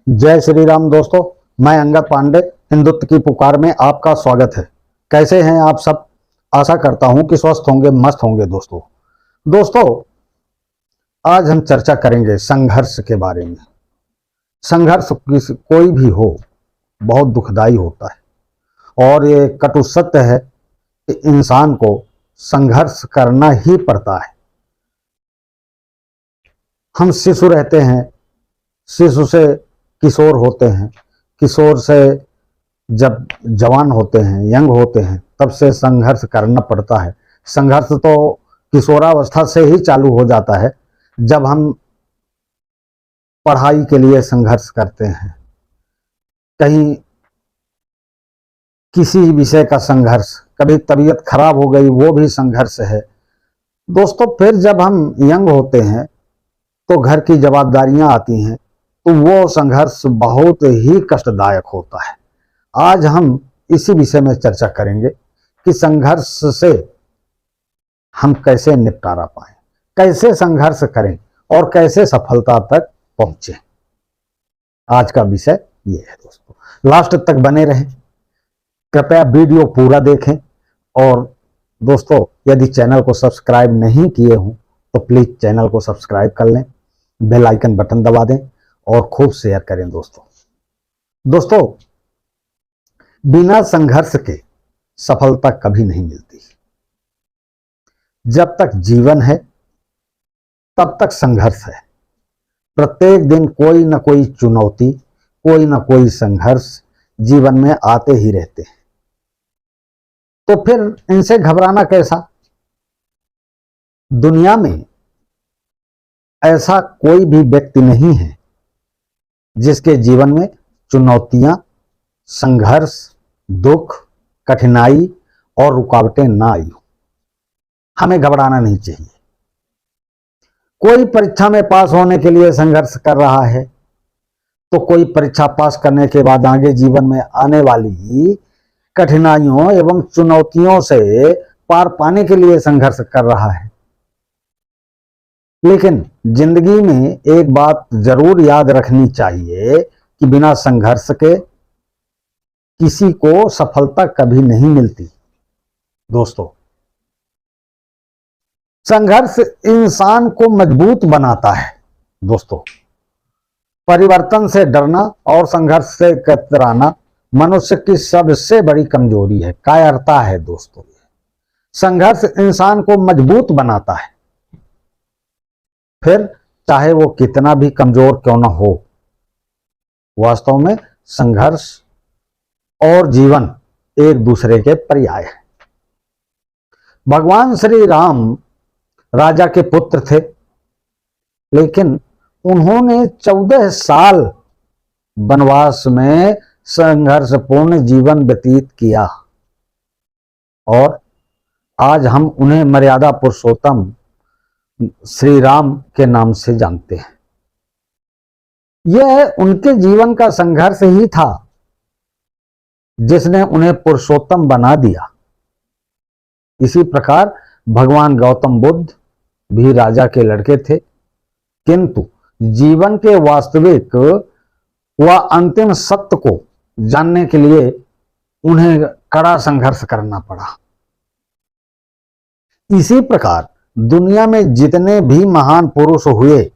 जय श्री राम दोस्तों, मैं अंगद पांडे हिंदुत्व की पुकार में आपका स्वागत है। कैसे हैं आप सब? आशा करता हूं कि स्वस्थ होंगे, मस्त होंगे। दोस्तों आज हम चर्चा करेंगे संघर्ष के बारे में। संघर्ष कोई भी हो बहुत दुखदाई होता है और ये कटु सत्य है कि इंसान को संघर्ष करना ही पड़ता है। हम शिशु रहते हैं, शिशु से किशोर होते हैं, किशोर से जब जवान होते हैं, यंग होते हैं, तब से संघर्ष करना पड़ता है। संघर्ष तो किशोरावस्था से ही चालू हो जाता है, जब हम पढ़ाई के लिए संघर्ष करते हैं, कहीं किसी विषय का संघर्ष, कभी तबीयत खराब हो गई वो भी संघर्ष है दोस्तों। फिर जब हम यंग होते हैं तो घर की जवाबदारियां आती हैं, तो वो संघर्ष बहुत ही कष्टदायक होता है। आज हम इसी विषय में चर्चा करेंगे कि संघर्ष से हम कैसे निपटारा पाएं, कैसे संघर्ष करें और कैसे सफलता तक पहुंचे। आज का विषय ये है दोस्तों, लास्ट तक बने रहें, कृपया वीडियो पूरा देखें। और दोस्तों यदि चैनल को सब्सक्राइब नहीं किए हों तो प्लीज चैनल को सब्सक्राइब कर लें, बेल आइकन बटन दबा दें और खूब शेयर करें। दोस्तों बिना संघर्ष के सफलता कभी नहीं मिलती। जब तक जीवन है तब तक संघर्ष है। प्रत्येक दिन कोई ना कोई चुनौती, कोई ना कोई संघर्ष जीवन में आते ही रहते हैं। तो फिर इनसे घबराना कैसा? दुनिया में ऐसा कोई भी व्यक्ति नहीं है जिसके जीवन में चुनौतियां, संघर्ष, दुख, कठिनाई और रुकावटें ना आई हो। हमें घबराना नहीं चाहिए। कोई परीक्षा में पास होने के लिए संघर्ष कर रहा है तो कोई परीक्षा पास करने के बाद आगे जीवन में आने वाली कठिनाइयों एवं चुनौतियों से पार पाने के लिए संघर्ष कर रहा है। लेकिन जिंदगी में एक बात जरूर याद रखनी चाहिए कि बिना संघर्ष के किसी को सफलता कभी नहीं मिलती। दोस्तों संघर्ष इंसान को मजबूत बनाता है। दोस्तों परिवर्तन से डरना और संघर्ष से कतराना मनुष्य की सबसे बड़ी कमजोरी है, कायरता है। दोस्तों संघर्ष इंसान को मजबूत बनाता है, फिर चाहे वो कितना भी कमजोर क्यों ना हो। वास्तव में संघर्ष और जीवन एक दूसरे के पर्याय है। भगवान श्री राम राजा के पुत्र थे, लेकिन उन्होंने 14 साल वनवास में संघर्षपूर्ण जीवन व्यतीत किया और आज हम उन्हें मर्यादा पुरुषोत्तम श्री राम के नाम से जानते हैं। यह उनके जीवन का संघर्ष ही था जिसने उन्हें पुरुषोत्तम बना दिया। इसी प्रकार भगवान गौतम बुद्ध भी राजा के लड़के थे, किंतु जीवन के वास्तविक व अंतिम सत्य को जानने के लिए उन्हें कड़ा संघर्ष करना पड़ा। इसी प्रकार दुनिया में जितने भी महान पुरुष हुए,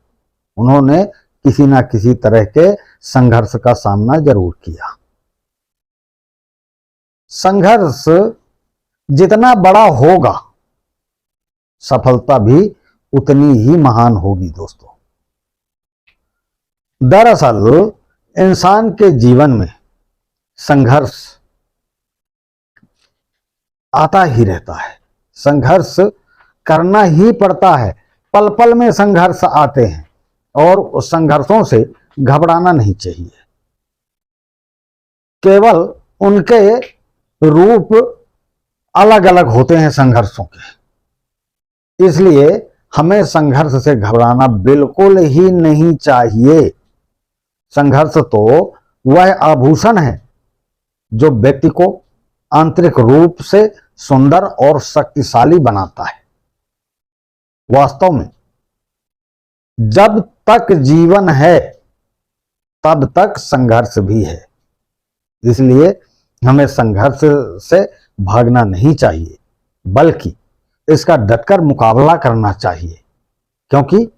उन्होंने किसी ना किसी तरह के संघर्ष का सामना जरूर किया। संघर्ष जितना बड़ा होगा, सफलता भी उतनी ही महान होगी। दोस्तों दरअसल इंसान के जीवन में संघर्ष आता ही रहता है, संघर्ष करना ही पड़ता है। पल पल में संघर्ष आते हैं और उस संघर्षों से घबराना नहीं चाहिए। केवल उनके रूप अलग अलग होते हैं संघर्षों के, इसलिए हमें संघर्ष से घबराना बिल्कुल ही नहीं चाहिए। संघर्ष तो वह आभूषण है जो व्यक्ति को आंतरिक रूप से सुंदर और शक्तिशाली बनाता है। वास्तव में जब तक जीवन है तब तक संघर्ष भी है। इसलिए हमें संघर्ष से भागना नहीं चाहिए, बल्कि इसका डटकर मुकाबला करना चाहिए, क्योंकि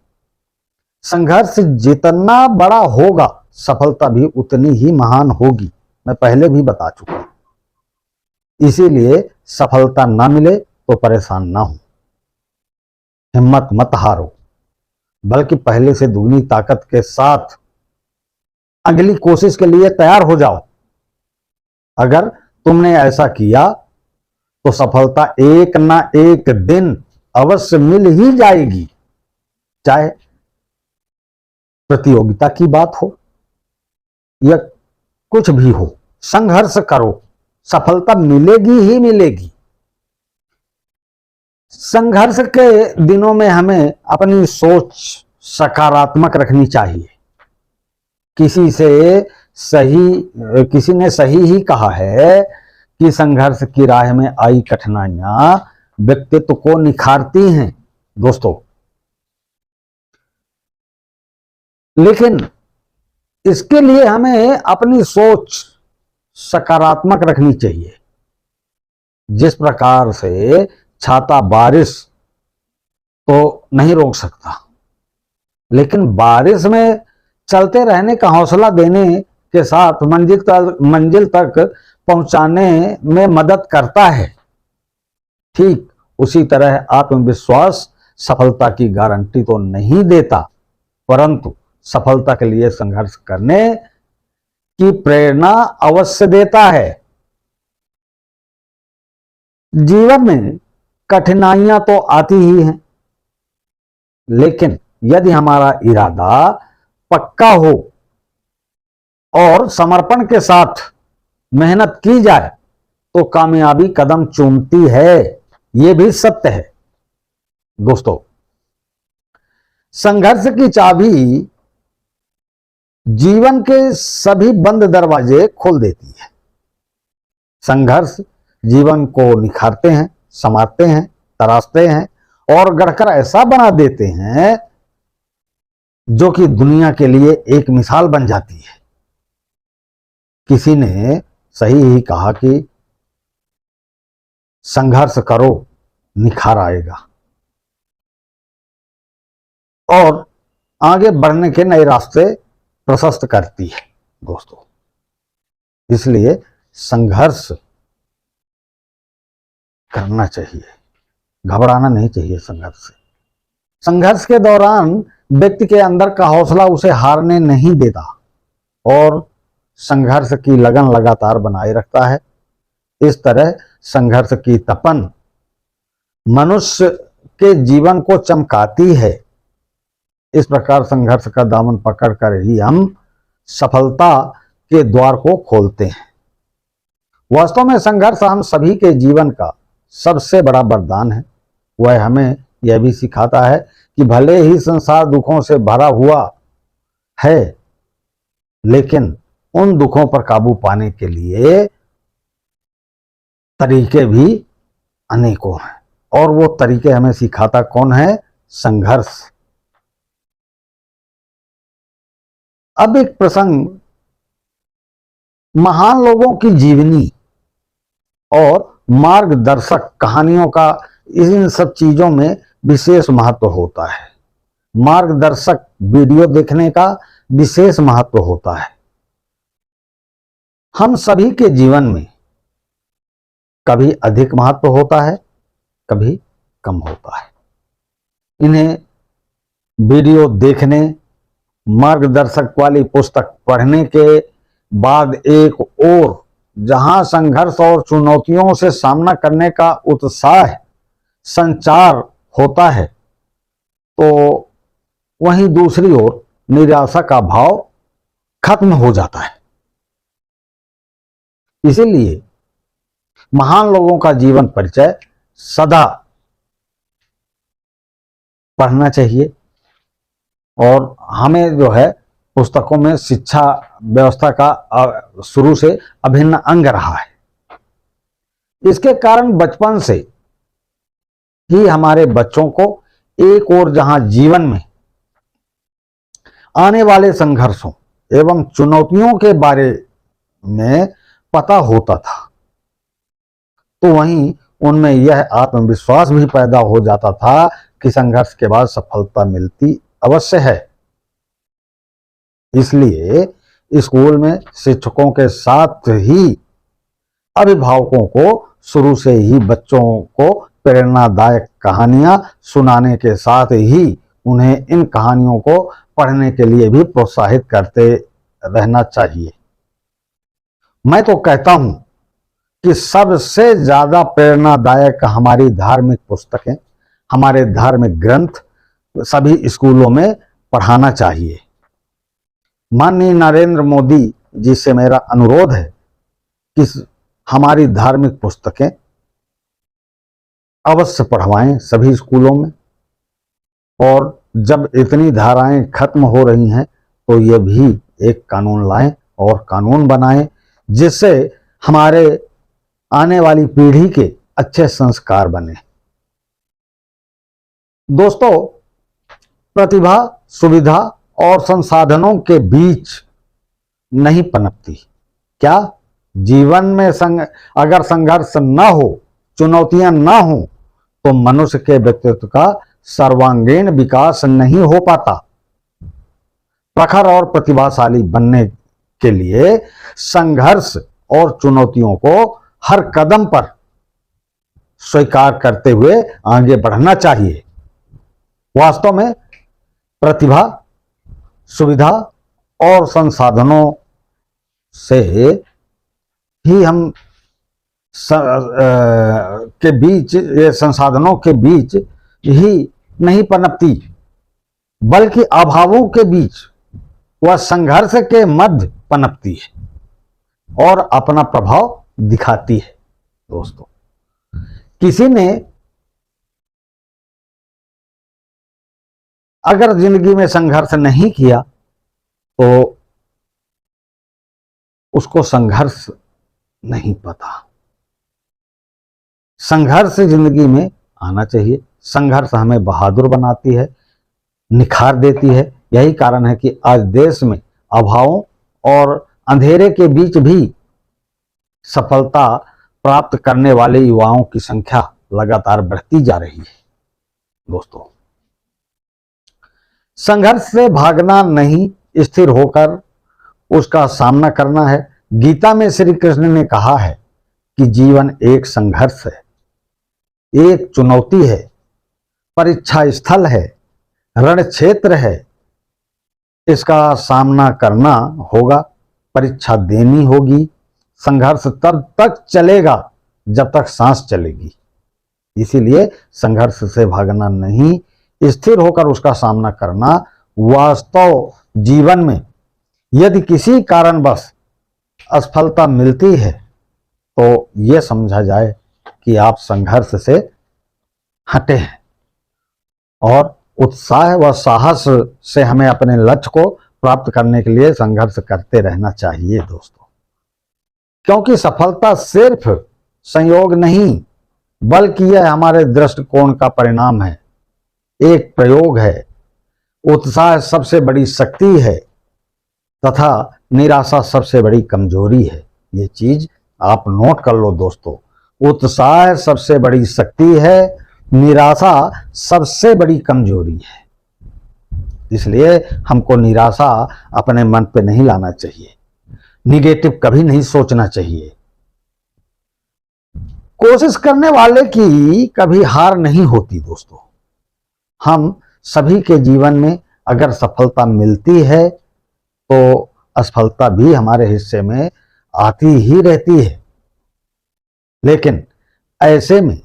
संघर्ष जितना बड़ा होगा सफलता भी उतनी ही महान होगी। मैं पहले भी बता चुका हूं। इसीलिए सफलता ना मिले तो परेशान ना हो, हिम्मत मत हारो, बल्कि पहले से दुगनी ताकत के साथ अगली कोशिश के लिए तैयार हो जाओ। अगर तुमने ऐसा किया तो सफलता एक ना एक दिन अवश्य मिल ही जाएगी, चाहे प्रतियोगिता की बात हो या कुछ भी हो। संघर्ष करो, सफलता मिलेगी ही मिलेगी। संघर्ष के दिनों में हमें अपनी सोच सकारात्मक रखनी चाहिए। किसी ने सही ही कहा है कि संघर्ष की राह में आई कठिनाइयां व्यक्तित्व को निखारती हैं दोस्तों। लेकिन इसके लिए हमें अपनी सोच सकारात्मक रखनी चाहिए। जिस प्रकार से छाता बारिश तो नहीं रोक सकता, लेकिन बारिश में चलते रहने का हौसला देने के साथ मंजिल तक पहुंचाने में मदद करता है। ठीक उसी तरह आत्मविश्वास सफलता की गारंटी तो नहीं देता, परंतु सफलता के लिए संघर्ष करने की प्रेरणा अवश्य देता है। जीवन में कठिनाइयां तो आती ही हैं, लेकिन यदि हमारा इरादा पक्का हो और समर्पण के साथ मेहनत की जाए तो कामयाबी कदम चूमती है। यह भी सत्य है दोस्तों। संघर्ष की चाबी जीवन के सभी बंद दरवाजे खोल देती है। संघर्ष जीवन को निखारते हैं, संवारते हैं, तराशते हैं और गढ़कर ऐसा बना देते हैं जो कि दुनिया के लिए एक मिसाल बन जाती है। किसी ने सही ही कहा कि संघर्ष करो, निखार आएगा और आगे बढ़ने के नए रास्ते प्रशस्त करती है दोस्तों। इसलिए संघर्ष करना चाहिए, घबराना नहीं चाहिए संघर्ष से। संघर्ष के दौरान व्यक्ति के अंदर का हौसला उसे हारने नहीं देता और संघर्ष की लगन लगातार बनाए रखता है। इस तरह संघर्ष की तपन मनुष्य के जीवन को चमकाती है। इस प्रकार संघर्ष का दामन पकड़कर ही हम सफलता के द्वार को खोलते हैं। वास्तव में संघर्ष हम सभी के जीवन का सबसे बड़ा वरदान है। वह हमें यह भी सिखाता है कि भले ही संसार दुखों से भरा हुआ है, लेकिन उन दुखों पर काबू पाने के लिए तरीके भी अनेकों हैं, और वो तरीके हमें सिखाता कौन है? संघर्ष। अब एक प्रसंग, महान लोगों की जीवनी और मार्गदर्शक कहानियों का इन सब चीजों में विशेष महत्व होता है। मार्गदर्शक वीडियो देखने का विशेष महत्व होता है। हम सभी के जीवन में कभी अधिक महत्व होता है, कभी कम होता है। इन्हें वीडियो देखने, मार्गदर्शक वाली पुस्तक पढ़ने के बाद एक और जहां संघर्ष और चुनौतियों से सामना करने का उत्साह संचार होता है, तो वहीं दूसरी ओर निराशा का भाव खत्म हो जाता है। इसीलिए महान लोगों का जीवन परिचय सदा पढ़ना चाहिए और हमें जो है पुस्तकों में शिक्षा व्यवस्था का शुरू से अभिन्न अंग रहा है। इसके कारण बचपन से ही हमारे बच्चों को एक और जहां जीवन में आने वाले संघर्षों एवं चुनौतियों के बारे में पता होता था, तो वहीं उनमें यह आत्मविश्वास भी पैदा हो जाता था कि संघर्ष के बाद सफलता मिलती अवश्य है। इसलिए स्कूल में शिक्षकों के साथ ही अभिभावकों को शुरू से ही बच्चों को प्रेरणादायक कहानियां सुनाने के साथ ही उन्हें इन कहानियों को पढ़ने के लिए भी प्रोत्साहित करते रहना चाहिए। मैं तो कहता हूं कि सबसे ज्यादा प्रेरणादायक हमारी धार्मिक पुस्तकें, हमारे धार्मिक ग्रंथ सभी स्कूलों में पढ़ाना चाहिए। माननीय नरेंद्र मोदी जी से मेरा अनुरोध है कि हमारी धार्मिक पुस्तकें अवश्य पढ़वाएं सभी स्कूलों में, और जब इतनी धाराएं खत्म हो रही हैं तो ये भी एक कानून लाएं और कानून बनाएं जिससे हमारे आने वाली पीढ़ी के अच्छे संस्कार बने। दोस्तों, प्रतिभा, सुविधा और संसाधनों के बीच नहीं पनपती। क्या जीवन में अगर संघर्ष न हो, चुनौतियां न हो, तो मनुष्य के व्यक्तित्व का सर्वांगीण विकास नहीं हो पाता। प्रखर और प्रतिभाशाली बनने के लिए संघर्ष और चुनौतियों को हर कदम पर स्वीकार करते हुए आगे बढ़ना चाहिए। वास्तव में प्रतिभा, सुविधा और संसाधनों से ही हम के बीच, ये संसाधनों के बीच ही नहीं पनपती, बल्कि अभावों के बीच वह संघर्ष के मध्य पनपती है और अपना प्रभाव दिखाती है। दोस्तों, किसी ने अगर जिंदगी में संघर्ष नहीं किया तो उसको संघर्ष नहीं पता। संघर्ष जिंदगी में आना चाहिए। संघर्ष हमें बहादुर बनाती है, निखार देती है। यही कारण है कि आज देश में अभावों और अंधेरे के बीच भी सफलता प्राप्त करने वाले युवाओं की संख्या लगातार बढ़ती जा रही है। दोस्तों, संघर्ष से भागना नहीं, स्थिर होकर उसका सामना करना है। गीता में श्री कृष्ण ने कहा है कि जीवन एक संघर्ष है, एक चुनौती है, परीक्षा स्थल है, रण क्षेत्र है। इसका सामना करना होगा, परीक्षा देनी होगी। संघर्ष तब तक चलेगा जब तक सांस चलेगी। इसीलिए संघर्ष से भागना नहीं, स्थिर होकर उसका सामना करना। वास्तव जीवन में यदि किसी कारणवश असफलता मिलती है तो यह समझा जाए कि आप संघर्ष से हटे हैं, और उत्साह व साहस से हमें अपने लक्ष्य को प्राप्त करने के लिए संघर्ष करते रहना चाहिए। दोस्तों, क्योंकि सफलता सिर्फ संयोग नहीं, बल्कि यह हमारे दृष्टिकोण का परिणाम है, एक प्रयोग है। उत्साह सबसे बड़ी शक्ति है तथा निराशा सबसे बड़ी कमजोरी है। ये चीज आप नोट कर लो दोस्तों। उत्साह सबसे बड़ी शक्ति है, निराशा सबसे बड़ी कमजोरी है। इसलिए हमको निराशा अपने मन पे नहीं लाना चाहिए, निगेटिव कभी नहीं सोचना चाहिए। कोशिश करने वाले की कभी हार नहीं होती। दोस्तों, हम सभी के जीवन में अगर सफलता मिलती है तो असफलता भी हमारे हिस्से में आती ही रहती है, लेकिन ऐसे में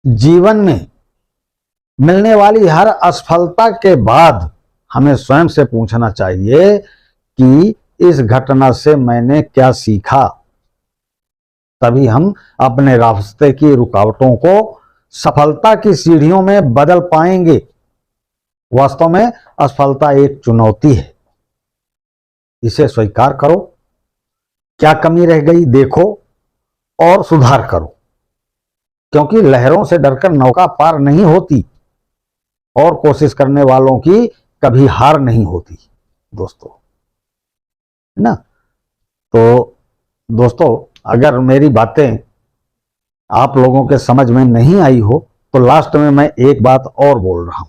जीवन में मिलने वाली हर असफलता के बाद हमें स्वयं से पूछना चाहिए कि इस घटना से मैंने क्या सीखा। तभी हम अपने रास्ते की रुकावटों को सफलता की सीढ़ियों में बदल पाएंगे। वास्तव में असफलता एक चुनौती है, इसे स्वीकार करो। क्या कमी रह गई देखो और सुधार करो, क्योंकि लहरों से डरकर नौका पार नहीं होती और कोशिश करने वालों की कभी हार नहीं होती। दोस्तों, है ना। तो दोस्तों, अगर मेरी बातें आप लोगों के समझ में नहीं आई हो तो लास्ट में मैं एक बात और बोल रहा हूं,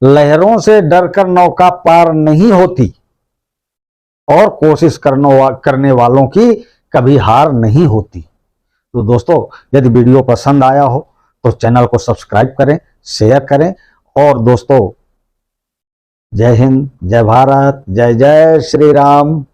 लहरों से डरकर नौका पार नहीं होती और कोशिश करने वालों की कभी हार नहीं होती। तो दोस्तों, यदि वीडियो पसंद आया हो तो चैनल को सब्सक्राइब करें, शेयर करें, और दोस्तों, जय हिंद, जय भारत, जय जय श्री राम।